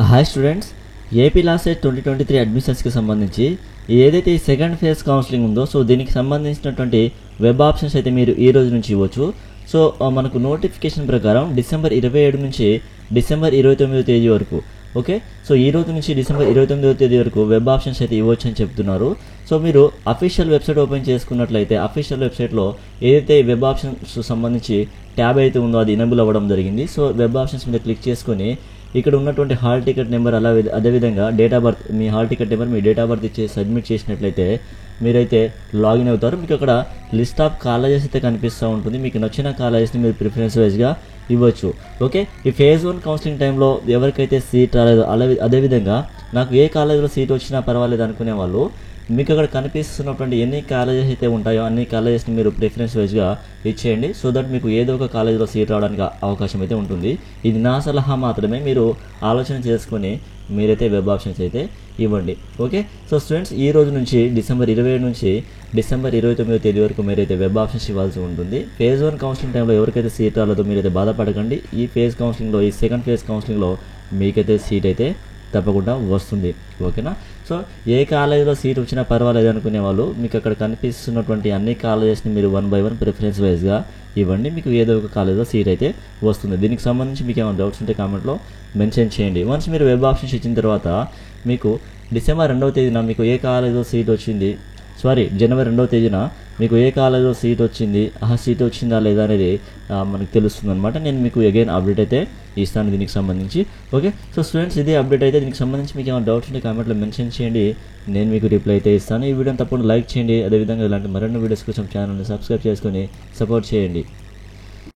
Hi students, AP LAWCET 2023 అడ్మిషన్స్కి సంబంధించి ఏదైతే ఈ సెకండ్ ఫేజ్ కౌన్సిలింగ్ ఉందో సో దీనికి సంబంధించినటువంటి వెబ్ ఆప్షన్స్ అయితే మీరు ఈ రోజు నుంచి ఇవ్వచ్చు. సో మనకు నోటిఫికేషన్ ప్రకారం డిసెంబర్ 27 నుంచి డిసెంబర్ 29వ తేదీ వరకు ఓకే. సో ఈ రోజు నుంచి డిసెంబర్ 29వ తేదీ వరకు వెబ్ ఆప్షన్స్ అయితే ఇవ్వచ్చు అని చెప్తున్నారు. సో మీరు అఫీషియల్ వెబ్సైట్ ఓపెన్ చేసుకున్నట్లయితే అఫీషియల్ వెబ్సైట్లో ఏదైతే వెబ్ ఆప్షన్స్ సంబంధించి ట్యాబ్ అయితే ఉందో అది ఎనేబుల్ అవ్వడం జరిగింది. సో వెబ్ ఆప్షన్స్ మీద క్లిక్ చేసుకొని ఇక్కడ ఉన్నటువంటి హాల్ టికెట్ నెంబర్ అదేవిధంగా date of birth, me hall ticket number, me date of birth ఇచ్చి సబ్మిట్ చేసినట్లయితే మీరైతే లాగిన్ అవుతారు. మీకు అక్కడ లిస్ట్ ఆఫ్ కాలేజెస్ అయితే కనిపిస్తూ ఉంటుంది. మీకు నచ్చిన కాలేజెస్ని మీరు ప్రిఫరెన్స్ వైజ్గా ఇవ్వచ్చు. ఓకే, ఈ ఫేజ్ 1 కౌన్సిలింగ్ టైంలో ఎవరికైతే సీట్ రాలేదో అదేవిధంగా నాకు ఏ కాలేజీలో సీట్ వచ్చినా పర్వాలేదు అనుకునే వాళ్ళు మీకు అక్కడ కనిపిస్తున్నటువంటి ఎన్ని కాలేజెస్ అయితే ఉంటాయో అన్ని కాలేజెస్ని మీరు ప్రిఫరెన్స్ వైజ్గా ఇచ్చేయండి. సో దట్ మీకు ఏదో ఒక కాలేజీలో సీట్ రావడానికి అవకాశం అయితే ఉంటుంది. ఇది నా సలహా మాత్రమే, మీరు ఆలోచన చేసుకొని మీరైతే వెబ్ ఆప్షన్స్ అయితే ఇవ్వండి. ఓకే, సో స్టూడెంట్స్ ఈ రోజు నుంచి డిసెంబర్ 27 నుంచి డిసెంబర్ 29వ తేదీ వరకు మీరైతే వెబ్ ఆప్షన్స్ ఇవ్వాల్సి ఉంటుంది. ఫేజ్ 1 కౌన్సిలింగ్ టైంలో ఎవరికైతే సీట్ రాలేదో మీరైతే బాధపడకండి. ఈ ఫేజ్ కౌన్సిలింగ్లో, ఈ సెకండ్ ఫేజ్ కౌన్సిలింగ్లో మీకైతే సీట్ అయితే తప్పకుండా వస్తుంది. ఓకేనా. సో ఏ కాలేజీలో సీట్ వచ్చినా పర్వాలేదు అనుకునే వాళ్ళు మీకు అక్కడ కనిపిస్తున్నటువంటి అన్ని కాలేజెస్ని మీరు 1 by 1 ప్రిఫరెన్స్ వైజ్గా ఇవ్వండి. మీకు ఏదో ఒక కాలేజీలో సీట్ అయితే వస్తుంది. దీనికి సంబంధించి మీకు ఏమైనా డౌట్స్ ఉంటే కామెంట్లో మెన్షన్ చేయండి. వన్స్ మీరు వెబ్ ఆప్షన్స్ ఇచ్చిన తర్వాత మీకు డిసెంబర్ 2వ తేదీన మీకు ఏ కాలేజీలో సీట్ వచ్చింది, జనవరి 2వ తేదీన మీకు ఏ కాలేజీలో సీట్ వచ్చింది, సీట్ వచ్చిందా లేదా అనేది మనకు తెలుస్తుంది అనమాట. నేను మీకు అగైన్ అప్డేట్ అయితే ఇస్తాను దీనికి సంబంధించి. ఓకే, సో స్టూడెంట్స్ ఇది అప్డేట్ అయితే. దీనికి సంబంధించి మీకు ఏమైనా డౌట్స్ ఉంటే కామెంట్లో మెన్షన్ చేయండి, నేను మీకు రిప్లై అయితే ఇస్తాను. ఈ వీడియోని తప్పకుండా లైక్ చేయండి. అదేవిధంగా ఇలాంటి మరిన్ని వీడియోస్ కోసం ఛానల్ని సబ్స్క్రైబ్ చేసుకొని సపోర్ట్ చేయండి.